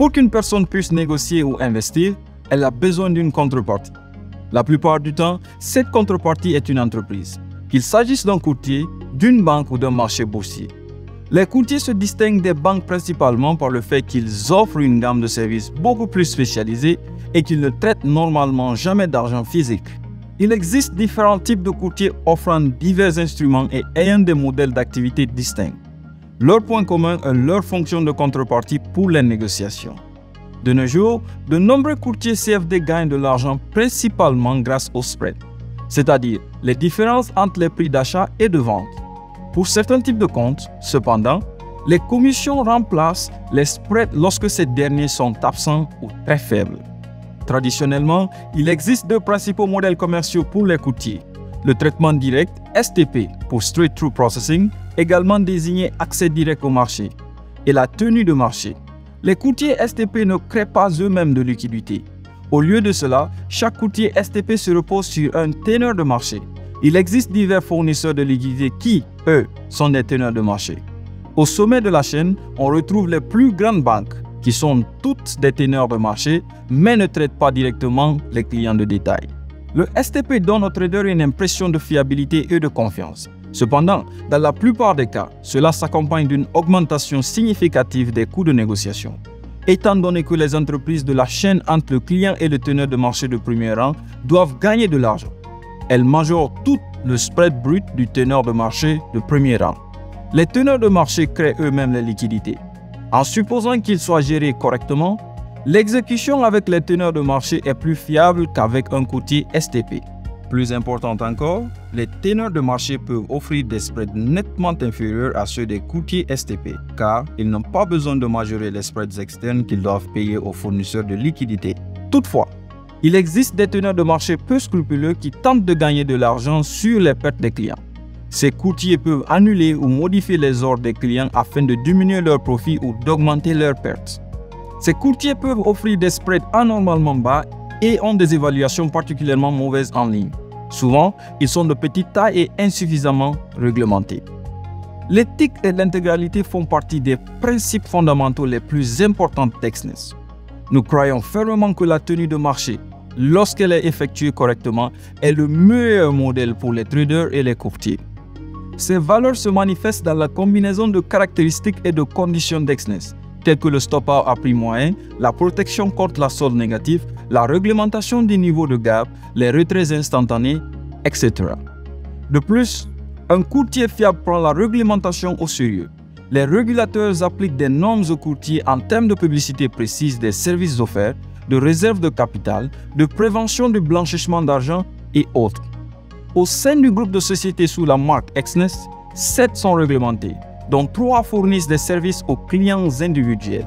Pour qu'une personne puisse négocier ou investir, elle a besoin d'une contrepartie. La plupart du temps, cette contrepartie est une entreprise, qu'il s'agisse d'un courtier, d'une banque ou d'un marché boursier. Les courtiers se distinguent des banques principalement par le fait qu'ils offrent une gamme de services beaucoup plus spécialisés et qu'ils ne traitent normalement jamais d'argent physique. Il existe différents types de courtiers offrant divers instruments et ayant des modèles d'activité distincts. Leur point commun est leur fonction de contrepartie pour les négociations. De nos jours, de nombreux courtiers CFD gagnent de l'argent principalement grâce au spread, c'est-à-dire les différences entre les prix d'achat et de vente. Pour certains types de comptes, cependant, les commissions remplacent les spreads lorsque ces derniers sont absents ou très faibles. Traditionnellement, il existe deux principaux modèles commerciaux pour les courtiers. Le traitement direct, STP, pour Straight Through Processing, également désigné accès direct au marché, et la tenue de marché. Les courtiers STP ne créent pas eux-mêmes de liquidité. Au lieu de cela, chaque courtier STP se repose sur un teneur de marché. Il existe divers fournisseurs de liquidités qui, eux, sont des teneurs de marché. Au sommet de la chaîne, on retrouve les plus grandes banques, qui sont toutes des teneurs de marché, mais ne traitent pas directement les clients de détail. Le STP donne aux traders une impression de fiabilité et de confiance. Cependant, dans la plupart des cas, cela s'accompagne d'une augmentation significative des coûts de négociation. Étant donné que les entreprises de la chaîne entre le client et le teneur de marché de premier rang doivent gagner de l'argent, elles majorent tout le spread brut du teneur de marché de premier rang. Les teneurs de marché créent eux-mêmes les liquidités. En supposant qu'ils soient gérés correctement, l'exécution avec les teneurs de marché est plus fiable qu'avec un courtier STP. Plus important encore, les teneurs de marché peuvent offrir des spreads nettement inférieurs à ceux des courtiers STP, car ils n'ont pas besoin de majorer les spreads externes qu'ils doivent payer aux fournisseurs de liquidités. Toutefois, il existe des teneurs de marché peu scrupuleux qui tentent de gagner de l'argent sur les pertes des clients. Ces courtiers peuvent annuler ou modifier les ordres des clients afin de diminuer leurs profits ou d'augmenter leurs pertes. Ces courtiers peuvent offrir des spreads anormalement bas et ont des évaluations particulièrement mauvaises en ligne. Souvent, ils sont de petite taille et insuffisamment réglementés. L'éthique et l'intégralité font partie des principes fondamentaux les plus importants d'Exness. Nous croyons fermement que la tenue de marché, lorsqu'elle est effectuée correctement, est le meilleur modèle pour les traders et les courtiers. Ces valeurs se manifestent dans la combinaison de caractéristiques et de conditions d'Exness, telles que le stop-out à prix moyen, la protection contre la solde négative, la réglementation du niveau de gap, les retraits instantanés, etc. De plus, un courtier fiable prend la réglementation au sérieux. Les régulateurs appliquent des normes aux courtiers en termes de publicité précise des services offerts, de réserve de capital, de prévention du blanchiment d'argent et autres. Au sein du groupe de sociétés sous la marque Exness, 7 sont réglementés, dont 3 fournissent des services aux clients individuels.